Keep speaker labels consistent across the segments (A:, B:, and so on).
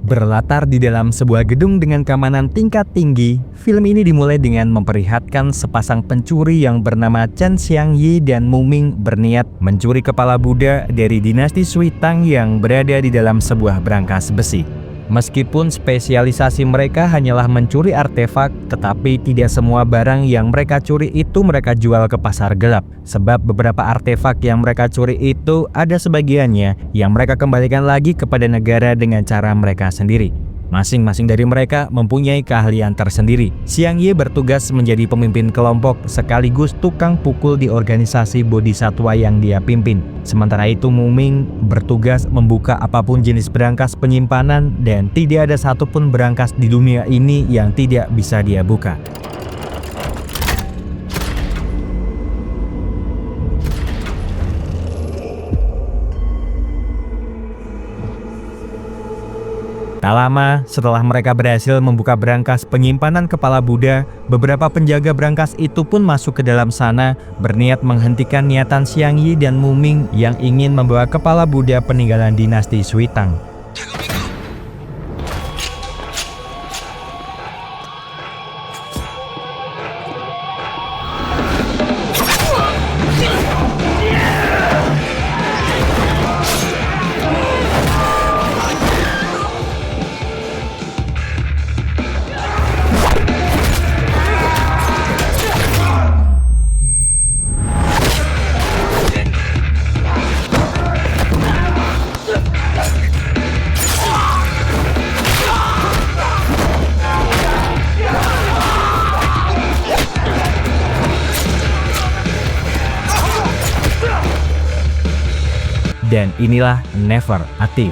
A: Berlatar di dalam sebuah gedung dengan keamanan tingkat tinggi, film ini dimulai dengan memperlihatkan sepasang pencuri yang bernama Chen Xiangyi dan Mu Ming berniat mencuri kepala Buddha dari dinasti Sui Tang yang berada di dalam sebuah brankas besi. Meskipun spesialisasi mereka hanyalah mencuri artefak, tetapi tidak semua barang yang mereka curi itu mereka jual ke pasar gelap. Sebab beberapa artefak yang mereka curi itu ada sebagiannya yang mereka kembalikan lagi kepada negara dengan cara mereka sendiri. Masing-masing dari mereka mempunyai keahlian tersendiri. Xiangyi bertugas menjadi pemimpin kelompok sekaligus tukang pukul di organisasi bodhisatwa yang dia pimpin. Sementara itu Mu Ming bertugas membuka apapun jenis brankas penyimpanan dan tidak ada satupun brankas di dunia ini yang tidak bisa dia buka. Tak lama setelah mereka berhasil membuka brankas penyimpanan kepala Buddha, beberapa penjaga brankas itu pun masuk ke dalam sana berniat menghentikan niatan Xiangyi dan Mu Ming yang ingin membawa kepala Buddha peninggalan dinasti Sui Tang. Dan inilah Never Atif.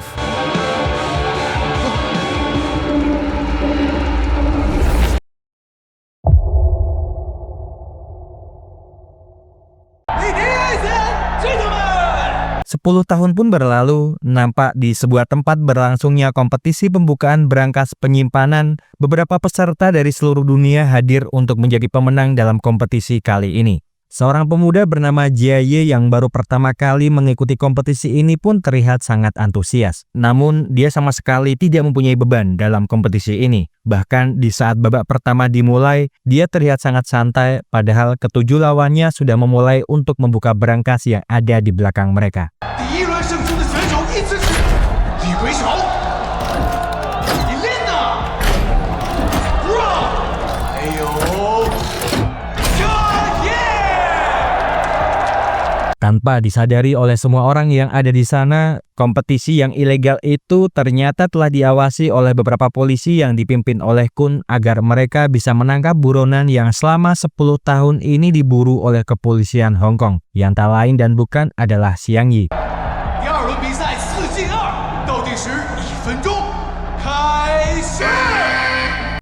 A: Sepuluh tahun pun berlalu, nampak di sebuah tempat berlangsungnya kompetisi pembukaan brankas penyimpanan. Beberapa peserta dari seluruh dunia hadir untuk menjadi pemenang dalam kompetisi kali ini. Seorang pemuda bernama Jia Ye yang baru pertama kali mengikuti kompetisi ini pun terlihat sangat antusias. Namun, dia sama sekali tidak mempunyai beban dalam kompetisi ini. Bahkan di saat babak pertama dimulai, dia terlihat sangat santai padahal ketujuh lawannya sudah memulai untuk membuka brankas yang ada di belakang mereka. Tanpa disadari oleh semua orang yang ada di sana, kompetisi yang ilegal itu ternyata telah diawasi oleh beberapa polisi yang dipimpin oleh Kun agar mereka bisa menangkap buronan yang selama 10 tahun ini diburu oleh kepolisian Hong Kong, yang tak lain dan bukan adalah Xiangyi.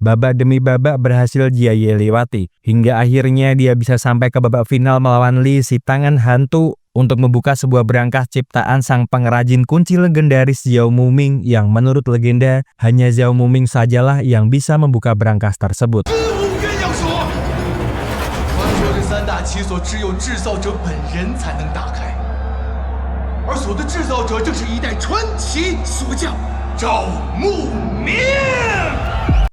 A: Babak demi babak berhasil Jia Ye lewati, hingga akhirnya dia bisa sampai ke babak final melawan Li si tangan hantu untuk membuka sebuah brankas ciptaan sang pengrajin kunci legendaris Zhao Muming yang menurut legenda hanya Zhao Muming sajalah yang bisa membuka brankas tersebut.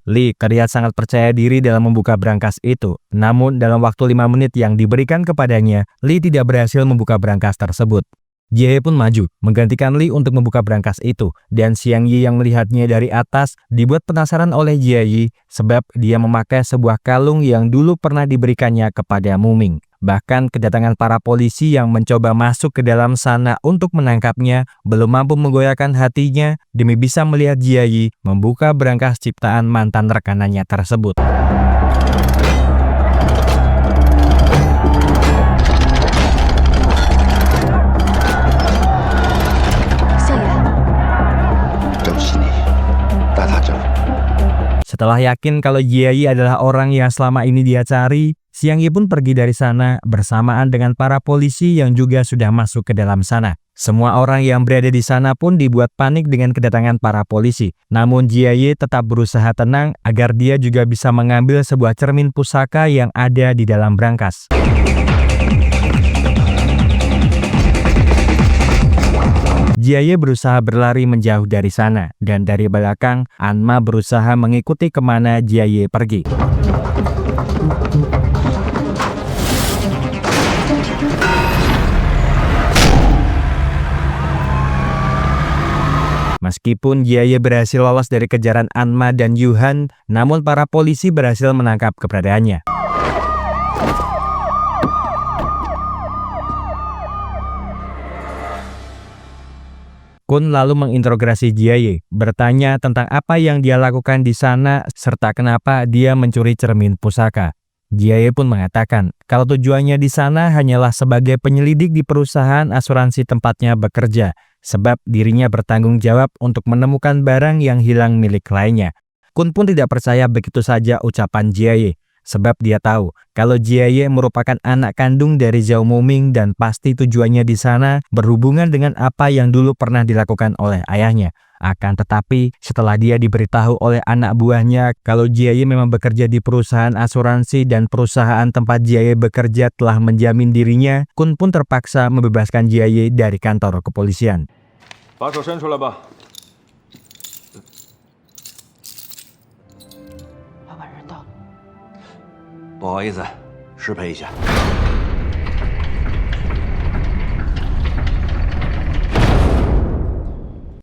A: Li terlihat sangat percaya diri dalam membuka brankas itu. Namun dalam waktu 5 menit yang diberikan kepadanya, Li tidak berhasil membuka brankas tersebut. Jia Ye pun maju, menggantikan Li untuk membuka brankas itu. Dan Xiangyi yang melihatnya dari atas dibuat penasaran oleh Jia Ye sebab dia memakai sebuah kalung yang dulu pernah diberikannya kepada Mu Ming. Bahkan kedatangan para polisi yang mencoba masuk ke dalam sana untuk menangkapnya belum mampu menggoyahkan hatinya demi bisa melihat Jia Ye membuka brankas ciptaan mantan rekanannya tersebut. Setelah yakin kalau Jia Ye adalah orang yang selama ini dia cari, Xiangyi pun pergi dari sana bersamaan dengan para polisi yang juga sudah masuk ke dalam sana. Semua orang yang berada di sana pun dibuat panik dengan kedatangan para polisi. Namun Jia Ye tetap berusaha tenang agar dia juga bisa mengambil sebuah cermin pusaka yang ada di dalam brankas. Jie berusaha berlari menjauh dari sana, dan dari belakang, Anma berusaha mengikuti kemana Jie pergi. Meskipun Jie berhasil lolos dari kejaran Anma dan Yuhan, namun para polisi berhasil menangkap keberadaannya. Kun lalu menginterogasi Jie, bertanya tentang apa yang dia lakukan di sana serta kenapa dia mencuri cermin pusaka. Jie pun mengatakan kalau tujuannya di sana hanyalah sebagai penyelidik di perusahaan asuransi tempatnya bekerja, sebab dirinya bertanggung jawab untuk menemukan barang yang hilang milik lainnya. Kun pun tidak percaya begitu saja ucapan Jie, sebab dia tahu kalau Jie merupakan anak kandung dari Zhao Muming dan pasti tujuannya di sana berhubungan dengan apa yang dulu pernah dilakukan oleh ayahnya. Akan tetapi, setelah dia diberitahu oleh anak buahnya kalau Jie memang bekerja di perusahaan asuransi dan perusahaan tempat Jie bekerja telah menjamin dirinya, Kun pun terpaksa membebaskan Jie dari kantor kepolisian.
B: 把手伸出来吧。
C: 老板人到了。
D: 不好意思，失陪一下。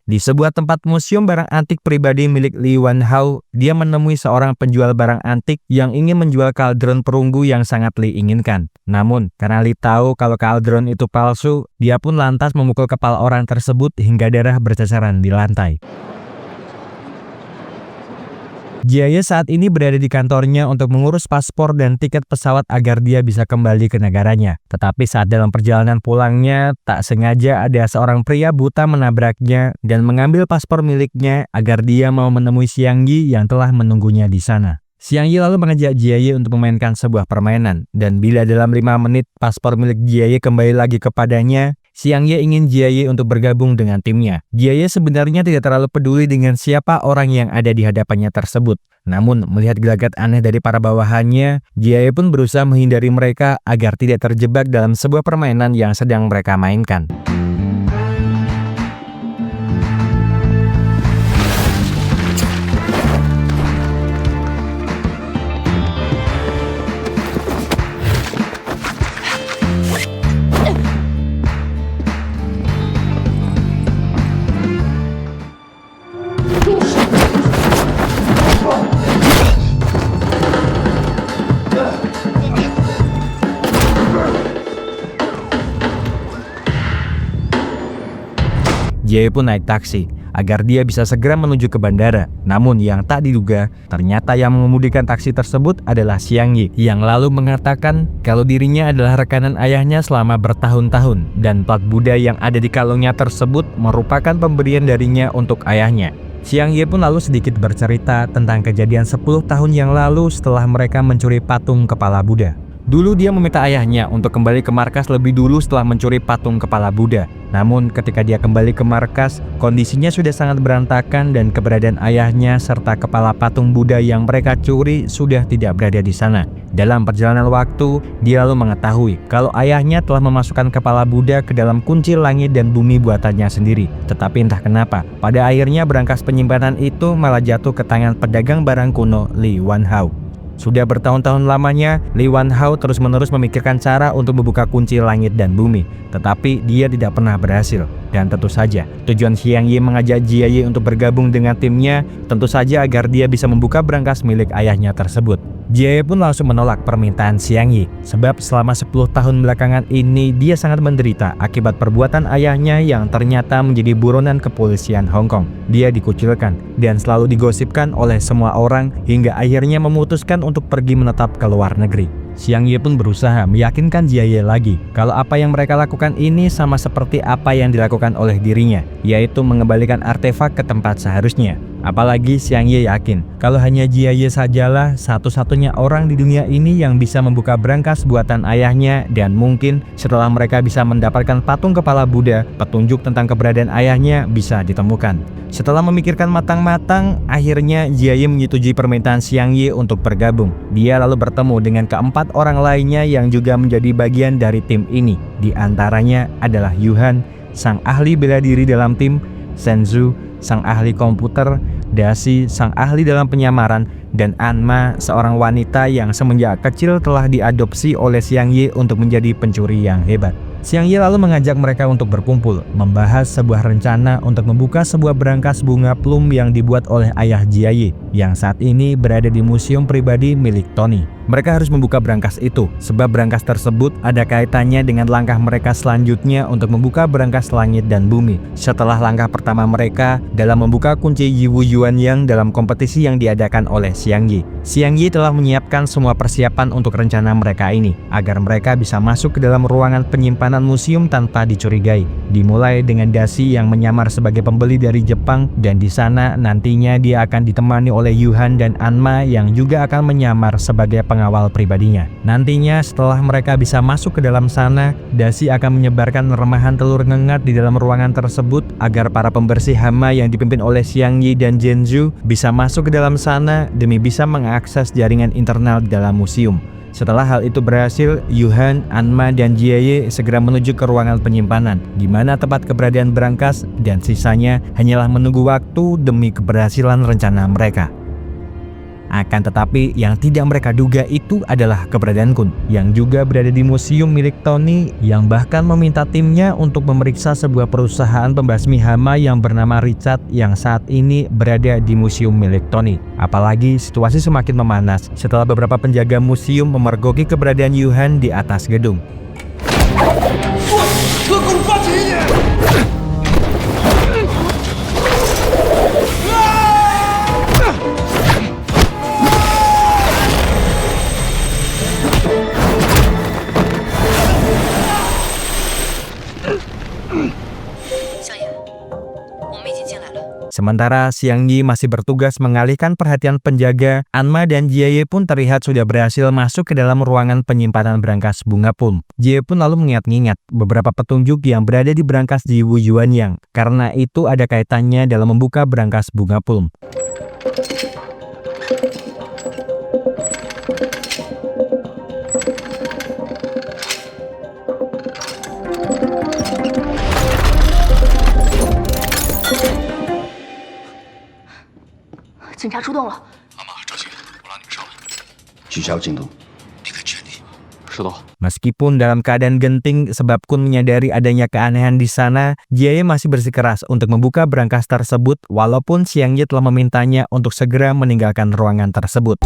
A: Di sebuah tempat museum barang antik pribadi milik Li Wanhao, dia menemui seorang penjual barang antik yang ingin menjual kaldron perunggu yang sangat Li inginkan. Namun, karena Li tahu kalau kaldron itu palsu, dia pun lantas memukul kepala orang tersebut hingga darah berceceran di lantai. Jie saat ini berada di kantornya untuk mengurus paspor dan tiket pesawat agar dia bisa kembali ke negaranya. Tetapi saat dalam perjalanan pulangnya, tak sengaja ada seorang pria buta menabraknya dan mengambil paspor miliknya agar dia mau menemui Xiang Yi yang telah menunggunya di sana. Xiang Yi lalu mengajak Jie untuk memainkan sebuah permainan, dan bila dalam 5 menit paspor milik Jie kembali lagi kepadanya, Xiang Yi ingin Jie untuk bergabung dengan timnya. Jie sebenarnya tidak terlalu peduli dengan siapa orang yang ada di hadapannya tersebut. Namun, melihat gelagat aneh dari para bawahannya, Jie pun berusaha menghindari mereka agar tidak terjebak dalam sebuah permainan yang sedang mereka mainkan. Jie pun naik taksi agar dia bisa segera menuju ke bandara. Namun yang tak diduga, ternyata yang mengemudikan taksi tersebut adalah Xiang Yi yang lalu mengatakan kalau dirinya adalah rekanan ayahnya selama bertahun-tahun dan plat Buddha yang ada di kalungnya tersebut merupakan pemberian darinya untuk ayahnya. Xiang Yi pun lalu sedikit bercerita tentang kejadian 10 tahun yang lalu setelah mereka mencuri patung kepala Buddha. Dulu dia meminta ayahnya untuk kembali ke markas lebih dulu setelah mencuri patung kepala Buddha. Namun ketika dia kembali ke markas, kondisinya sudah sangat berantakan dan keberadaan ayahnya serta kepala patung Buddha yang mereka curi sudah tidak berada di sana. Dalam perjalanan waktu, dia lalu mengetahui kalau ayahnya telah memasukkan kepala Buddha ke dalam kunci langit dan bumi buatannya sendiri. Tetapi entah kenapa, pada akhirnya berangkas penyimpanan itu malah jatuh ke tangan pedagang barang kuno Li Wanhao. Sudah bertahun-tahun lamanya, Li Wanhao terus-menerus memikirkan cara untuk membuka kunci langit dan bumi, tetapi dia tidak pernah berhasil. Dan tentu saja, tujuan Xiang Yi mengajak Jie untuk bergabung dengan timnya, tentu saja agar dia bisa membuka brankas milik ayahnya tersebut. Jie pun langsung menolak permintaan Xiang Yi, sebab selama 10 tahun belakangan ini dia sangat menderita akibat perbuatan ayahnya yang ternyata menjadi buronan kepolisian Hong Kong. Dia dikucilkan dan selalu digosipkan oleh semua orang hingga akhirnya memutuskan untuk pergi menetap ke luar negeri. Xiang Yi pun berusaha meyakinkan Jie lagi kalau apa yang mereka lakukan ini sama seperti apa yang dilakukan oleh dirinya, yaitu mengembalikan artefak ke tempat seharusnya. Apalagi Xiang Yi yakin kalau hanya Jie sajalah satu-satunya orang di dunia ini yang bisa membuka brankas buatan ayahnya, dan mungkin setelah mereka bisa mendapatkan patung kepala Buddha, petunjuk tentang keberadaan ayahnya bisa ditemukan. Setelah memikirkan matang-matang, akhirnya Jie menyetujui permintaan Xiang Yi untuk bergabung. Dia lalu bertemu dengan keempat orang lainnya yang juga menjadi bagian dari tim ini. Di antaranya adalah Yuhan, sang ahli bela diri dalam tim, Shenzhou, sang ahli komputer, Dashi, sang ahli dalam penyamaran, dan Anma, seorang wanita yang semenjak kecil telah diadopsi oleh Xiang Yi untuk menjadi pencuri yang hebat. Xiang Yi lalu mengajak mereka untuk berkumpul, membahas sebuah rencana untuk membuka sebuah brankas bunga plum yang dibuat oleh ayah Jia Yi, yang saat ini berada di museum pribadi milik Tony. Mereka harus membuka brankas itu, sebab brankas tersebut ada kaitannya dengan langkah mereka selanjutnya untuk membuka brankas langit dan bumi. Setelah langkah pertama mereka dalam membuka kunci Yiwu Yuanyang dalam kompetisi yang diadakan oleh Xiang Yi. Xiang Yi telah menyiapkan semua persiapan untuk rencana mereka ini, agar mereka bisa masuk ke dalam ruangan penyimpanan museum tanpa dicurigai. Dimulai dengan Dashi yang menyamar sebagai pembeli dari Jepang, dan di sana nantinya dia akan ditemani oleh Yuhan dan Anma yang juga akan menyamar sebagai pengawal pribadinya. Nantinya setelah mereka bisa masuk ke dalam sana, Dashi akan menyebarkan remahan telur ngengat di dalam ruangan tersebut agar para pembersih hama yang dipimpin oleh Xiang Yi dan Zhenzu bisa masuk ke dalam sana demi bisa mengakses jaringan internal di dalam museum. Setelah hal itu berhasil, Yuhan, Anma, dan Jia Yi segera menuju ke ruangan penyimpanan, di mana tempat keberadaan brankas, dan sisanya hanyalah menunggu waktu demi keberhasilan rencana mereka. Akan tetapi yang tidak mereka duga itu adalah keberadaan Kun, yang juga berada di museum milik Tony, yang bahkan meminta timnya untuk memeriksa sebuah perusahaan pembasmi hama yang bernama Richard yang saat ini berada di museum milik Tony. Apalagi situasi semakin memanas setelah beberapa penjaga museum memergoki keberadaan Yuhan di atas gedung. Sementara Xiang Yi masih bertugas mengalihkan perhatian penjaga, Anma dan Jia Yi pun terlihat sudah berhasil masuk ke dalam ruangan penyimpanan brankas bunga plum. Jia Yi pun lalu mengingat-ingat beberapa petunjuk yang berada di brankas Yiwu Yuanyang, karena itu ada kaitannya dalam membuka brankas bunga plum. Meskipun dalam keadaan genting sebab Kun menyadari adanya keanehan di sana, Jia Yi masih bersikeras untuk membuka brankas tersebut walaupun Xiang Yi telah memintanya untuk segera meninggalkan ruangan tersebut.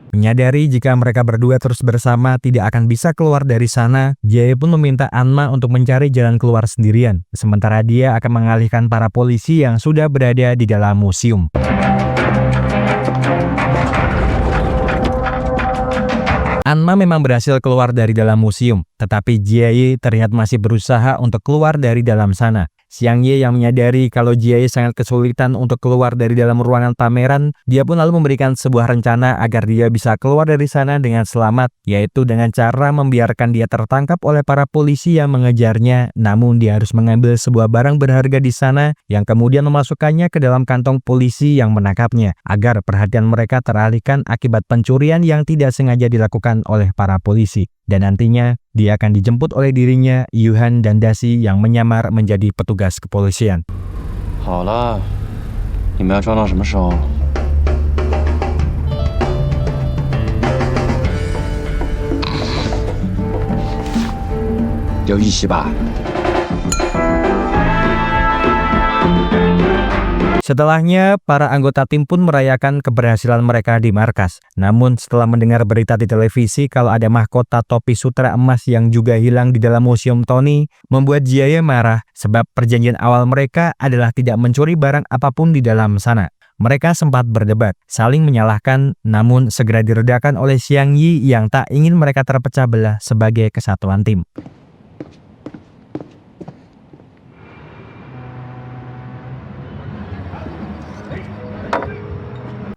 A: Menyadari jika mereka berdua terus bersama tidak akan bisa keluar dari sana, Jia Yi pun meminta Anma untuk mencari jalan keluar sendirian, sementara dia akan mengalihkan para polisi yang sudah berada di dalam museum. Anma memang berhasil keluar dari dalam museum, tetapi Jia Yi terlihat masih berusaha untuk keluar dari dalam sana. Xiang Yi yang menyadari kalau Jia Yi sangat kesulitan untuk keluar dari dalam ruangan pameran, dia pun lalu memberikan sebuah rencana agar dia bisa keluar dari sana dengan selamat, yaitu dengan cara membiarkan dia tertangkap oleh para polisi yang mengejarnya, namun dia harus mengambil sebuah barang berharga di sana yang kemudian memasukkannya ke dalam kantong polisi yang menangkapnya, agar perhatian mereka teralihkan akibat pencurian yang tidak sengaja dilakukan oleh para polisi. Dan nantinya dia akan dijemput oleh dirinya, Yuhan dan Dashi yang menyamar menjadi petugas kepolisian.
D: 好了，你们要装到什么时候？有一起吧。
A: Setelahnya, para anggota tim pun merayakan keberhasilan mereka di markas. Namun setelah mendengar berita di televisi kalau ada mahkota topi sutra emas yang juga hilang di dalam museum Tony, membuat Jia Yi marah sebab perjanjian awal mereka adalah tidak mencuri barang apapun di dalam sana. Mereka sempat berdebat, saling menyalahkan, namun segera diredakan oleh Xiang Yi yang tak ingin mereka terpecah belah sebagai kesatuan tim.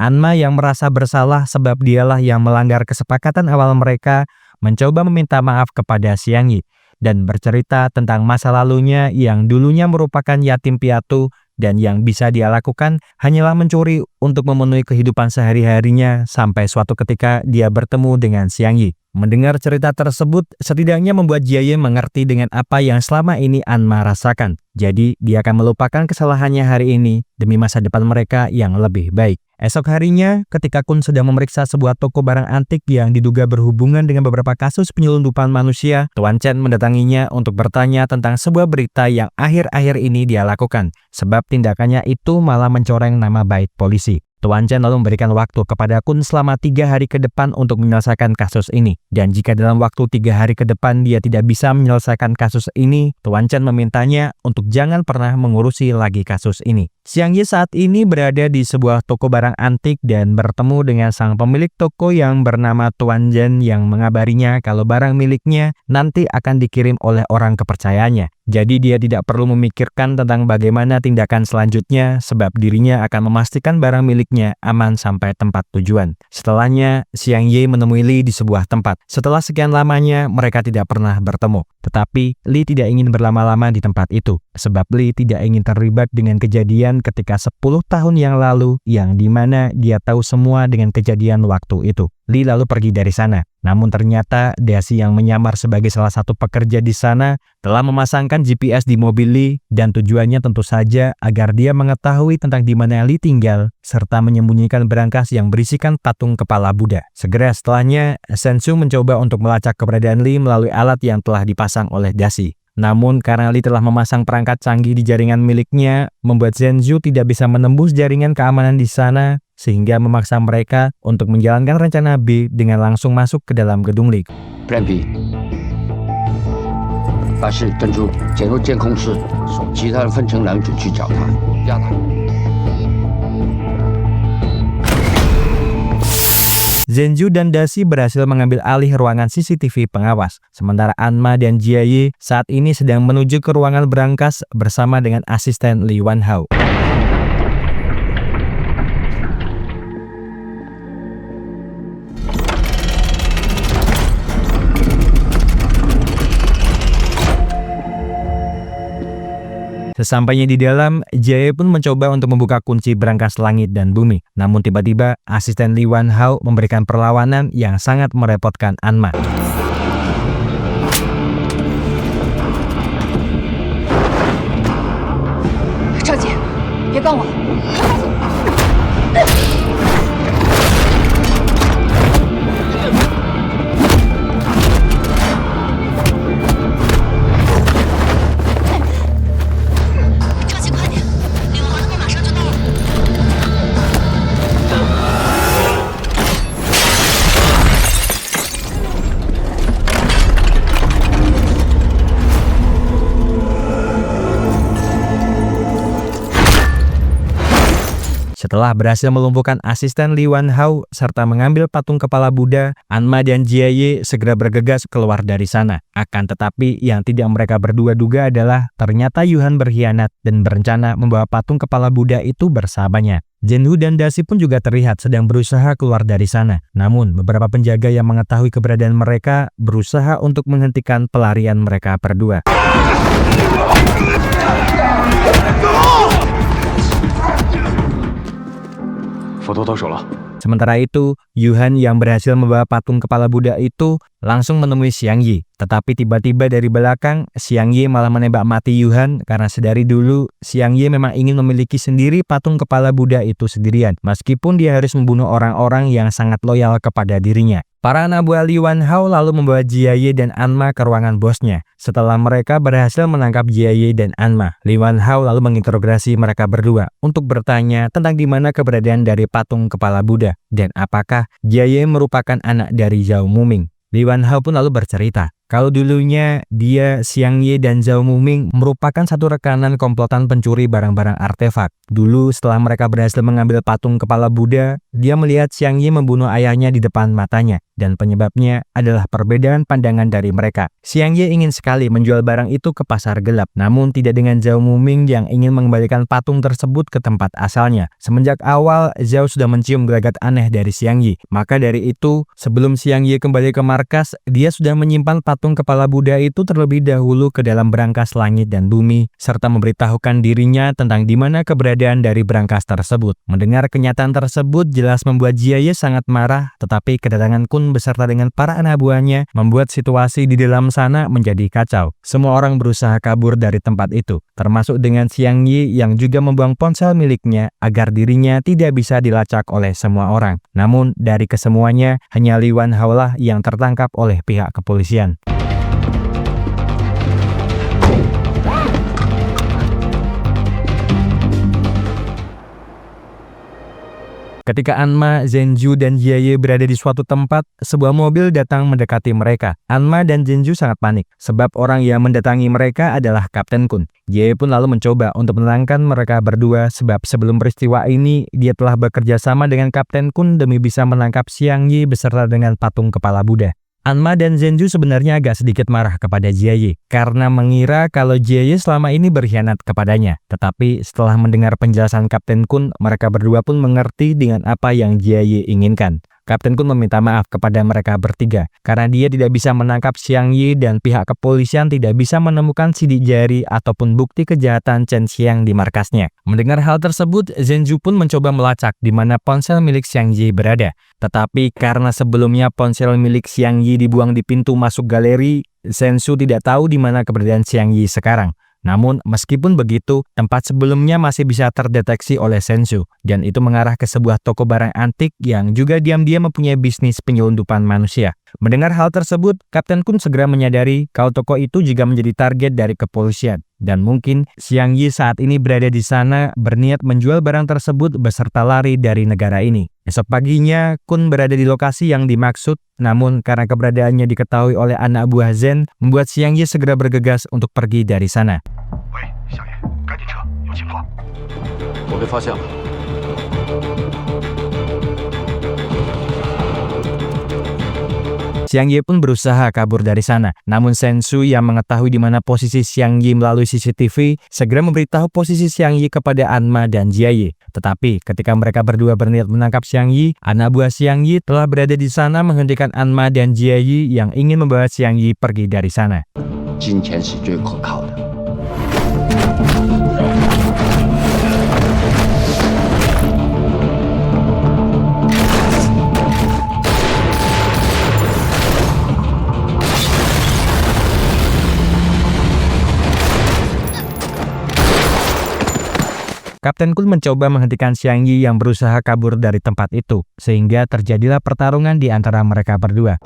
A: Anma yang merasa bersalah sebab dialah yang melanggar kesepakatan awal mereka, mencoba meminta maaf kepada Xiang Yi. dan bercerita tentang masa lalunya yang dulunya merupakan yatim piatu dan yang bisa dia lakukan hanyalah mencuri untuk memenuhi kehidupan sehari-harinya sampai suatu ketika dia bertemu dengan Xiang Yi. Mendengar cerita tersebut setidaknya membuat Jie mengerti dengan apa yang selama ini Anma rasakan. Jadi dia akan melupakan kesalahannya hari ini demi masa depan mereka yang lebih baik. Esok harinya, ketika Kun sedang memeriksa sebuah toko barang antik yang diduga berhubungan dengan beberapa kasus penyelundupan manusia, Tuan Chen mendatanginya untuk bertanya tentang sebuah berita yang akhir-akhir ini dia lakukan, sebab tindakannya itu malah mencoreng nama baik polisi. Tuan Chen lalu memberikan waktu kepada Kun selama 3 hari ke depan untuk menyelesaikan kasus ini. Dan jika dalam waktu 3 hari ke depan dia tidak bisa menyelesaikan kasus ini, Tuan Chen memintanya untuk jangan pernah mengurusi lagi kasus ini. Xiang Yi saat ini berada di sebuah toko barang antik dan bertemu dengan sang pemilik toko yang bernama Tuan Zhen yang mengabarinya kalau barang miliknya nanti akan dikirim oleh orang kepercayaannya. Jadi dia tidak perlu memikirkan tentang bagaimana tindakan selanjutnya sebab dirinya akan memastikan barang miliknya aman sampai tempat tujuan. Setelahnya, Xiang Yi menemui Li di sebuah tempat. Setelah sekian lamanya, mereka tidak pernah bertemu. Tetapi Li tidak ingin berlama-lama di tempat itu sebab Li tidak ingin terlibat dengan kejadian ketika 10 tahun yang lalu yang dimana dia tahu semua dengan kejadian waktu itu. Li lalu pergi dari sana. Namun ternyata Daisy yang menyamar sebagai salah satu pekerja di sana telah memasangkan GPS di mobil Li dan tujuannya tentu saja agar dia mengetahui tentang di mana Li tinggal serta menyembunyikan berangkas yang berisikan patung kepala Buddha. Segera setelahnya, Sensu mencoba untuk melacak keberadaan Li melalui alat yang telah dipasang oleh Daisy. Namun karena Li telah memasang perangkat canggih di jaringan miliknya, membuat Zhenzu tidak bisa menembus jaringan keamanan di sana, sehingga memaksa mereka untuk menjalankan rencana B dengan langsung masuk ke dalam gedung Li.
C: Plan B， 把事珍珠潜入监控室，送其他人分成2组去找他，压他。
A: Zhenzu dan Daisy berhasil mengambil alih ruangan CCTV pengawas, sementara Anma dan Jie saat ini sedang menuju ke ruangan berangkas bersama dengan asisten Li Wanhao. Sesampainya di dalam, Jie pun mencoba untuk membuka kunci berangkas langit dan bumi. Namun tiba-tiba, asisten Li Wanhao memberikan perlawanan yang sangat merepotkan Anma.
E: 少姐，别帮我！
A: Setelah berhasil melumpuhkan asisten Li Wanhao serta mengambil patung kepala Buddha, Anma dan Jie segera bergegas keluar dari sana. Akan tetapi yang tidak mereka berdua duga adalah ternyata Yuhan berkhianat dan berencana membawa patung kepala Buddha itu bersamanya. Zhenhu dan Daisy pun juga terlihat sedang berusaha keluar dari sana. Namun beberapa penjaga yang mengetahui keberadaan mereka berusaha untuk menghentikan pelarian mereka berdua.
B: Foto 到手了。
A: Sementara itu, Yuhan yang berhasil membawa patung kepala Buddha itu langsung menemui Xiang Yi. Tetapi tiba-tiba dari belakang, Xiang Yi malah menembak mati Yuhan karena sedari dulu Xiang Yi memang ingin memiliki sendiri patung kepala Buddha itu sendirian, meskipun dia harus membunuh orang-orang yang sangat loyal kepada dirinya. Para anak buah Li Wanhao lalu membawa Jie dan Anma ke ruangan bosnya. Setelah mereka berhasil menangkap Jie dan Anma, Li Wanhao lalu menginterogasi mereka berdua untuk bertanya tentang di mana keberadaan dari patung kepala Buddha dan apakah Jie merupakan anak dari Zhao Muming. Li Wanhao pun lalu bercerita kalau dulunya dia, Xiang Yi, dan Zhao Muming merupakan satu rekanan komplotan pencuri barang-barang artefak. Dulu setelah mereka berhasil mengambil patung kepala Buddha, dia melihat Xiang Yi membunuh ayahnya di depan matanya. Dan penyebabnya adalah perbedaan pandangan dari mereka. Xiang Yi ingin sekali menjual barang itu ke pasar gelap, namun tidak dengan Zhao Muming yang ingin mengembalikan patung tersebut ke tempat asalnya. Semenjak awal, Zhao sudah mencium gelagat aneh dari Xiang Yi. Maka dari itu, sebelum Xiang Yi kembali ke markas, dia sudah menyimpan patung patung kepala Buddha itu terlebih dahulu ke dalam berangkas langit dan bumi, serta memberitahukan dirinya tentang di mana keberadaan dari berangkas tersebut. Mendengar kenyataan tersebut jelas membuat Jie sangat marah, tetapi kedatangan Kun beserta dengan para anak buahnya membuat situasi di dalam sana menjadi kacau. Semua orang berusaha kabur dari tempat itu, termasuk dengan Xiang Yi yang juga membuang ponsel miliknya agar dirinya tidak bisa dilacak oleh semua orang. Namun dari kesemuanya, hanya Li Wanhao lah yang tertangkap oleh pihak kepolisian. Ketika Anma, Zhenju, dan Jie berada di suatu tempat, sebuah mobil datang mendekati mereka. Anma dan Zhenju sangat panik, sebab orang yang mendatangi mereka adalah Kapten Kun. Jie pun lalu mencoba untuk menenangkan mereka berdua, sebab sebelum peristiwa ini, dia telah bekerja sama dengan Kapten Kun demi bisa menangkap Xiang Yi beserta dengan patung kepala Buddha. Anma dan Zhenju sebenarnya agak sedikit marah kepada Jie karena mengira kalau Jie selama ini berkhianat kepadanya. Tetapi setelah mendengar penjelasan Kapten Kun, mereka berdua pun mengerti dengan apa yang Jie inginkan. Kapten Kun meminta maaf kepada mereka bertiga karena dia tidak bisa menangkap Xiang Yi dan pihak kepolisian tidak bisa menemukan sidik jari ataupun bukti kejahatan Chen Xiang di markasnya. Mendengar hal tersebut, Zhenju pun mencoba melacak di mana ponsel milik Xiang Yi berada. Tetapi karena sebelumnya ponsel milik Xiang Yi dibuang di pintu masuk galeri, Zhenju tidak tahu di mana keberadaan Xiang Yi sekarang. Namun, meskipun begitu, tempat sebelumnya masih bisa terdeteksi oleh Zhenju, dan itu mengarah ke sebuah toko barang antik yang juga diam-diam mempunyai bisnis penyelundupan manusia. Mendengar hal tersebut, Kapten Kun segera menyadari kalau toko itu juga menjadi target dari kepolisian. Dan mungkin Xiang Yi saat ini berada di sana berniat menjual barang tersebut beserta lari dari negara ini. Esok paginya, Kun berada di lokasi yang dimaksud, namun karena keberadaannya diketahui oleh anak buah Zen, membuat Xiang Yi segera bergegas untuk pergi dari sana.
B: 喂，小爷，赶紧撤，有情况。我被发现了。
A: Xiang Yi pun berusaha kabur dari sana. Namun Sensu yang mengetahui di mana posisi Xiang Yi melalui CCTV segera memberitahu posisi Xiang Yi kepada Anma dan Jie. Tetapi ketika mereka berdua berniat menangkap Xiang Yi, anak buah Xiang Yi telah berada di sana menghentikan Anma dan Jie yang ingin membawa Xiang Yi pergi dari sana.
C: 金钱是最可靠的。
A: Kapten Kun mencoba menghentikan Xiang Yi yang berusaha kabur dari tempat itu, sehingga terjadilah pertarungan di antara mereka berdua.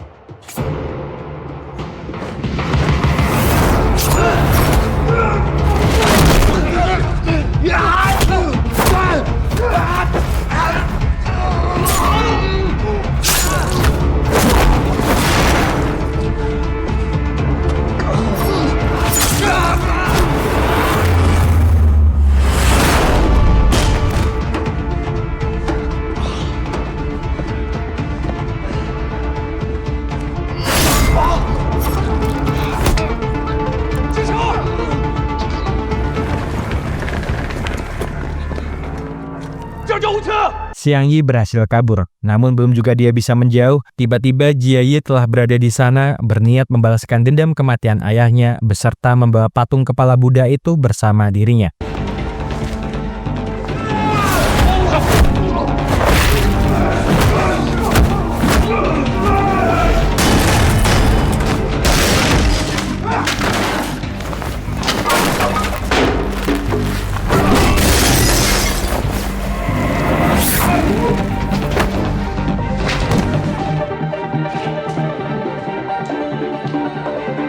A: Xiang Yi berhasil kabur, namun belum juga dia bisa menjauh, tiba-tiba Jie telah berada di sana berniat membalaskan dendam kematian ayahnya beserta membawa patung kepala Buddha itu bersama dirinya.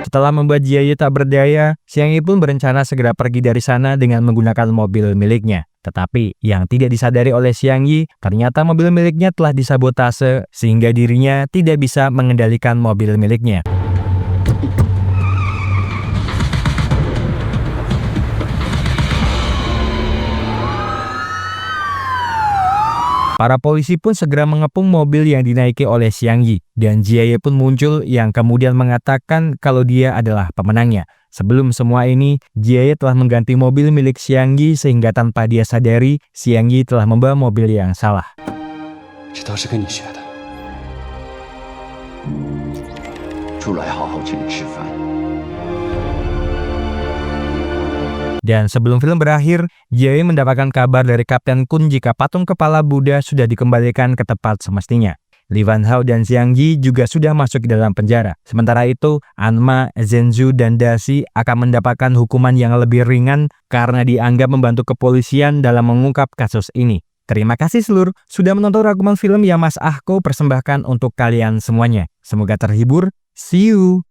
A: Setelah membuat Jie tak berdaya, Xiang Yi pun berencana segera pergi dari sana dengan menggunakan mobil miliknya. Tetapi yang tidak disadari oleh Xiang Yi, ternyata mobil miliknya telah disabotase sehingga dirinya tidak bisa mengendalikan mobil miliknya. Para polisi pun segera mengepung mobil yang dinaiki oleh Xiang Yi, dan Jie pun muncul yang kemudian mengatakan kalau dia adalah pemenangnya. Sebelum semua ini, Jie telah mengganti mobil milik Xiang Yi sehingga tanpa dia sadari, Xiang Yi telah membawa mobil yang salah.
B: 这都是跟你学的。
C: 出来好好请你吃饭。
A: Dan sebelum film berakhir, Ye mendapatkan kabar dari Kapten Kun jika patung kepala Buddha sudah dikembalikan ke tempat semestinya. Li Wanhao dan Xiang Yi juga sudah masuk ke dalam penjara. Sementara itu, Anma, Zhenzu, dan Daxi akan mendapatkan hukuman yang lebih ringan karena dianggap membantu kepolisian dalam mengungkap kasus ini. Terima kasih seluruh sudah menonton rangkuman film yang Mas Ahko persembahkan untuk kalian semuanya. Semoga terhibur. See you!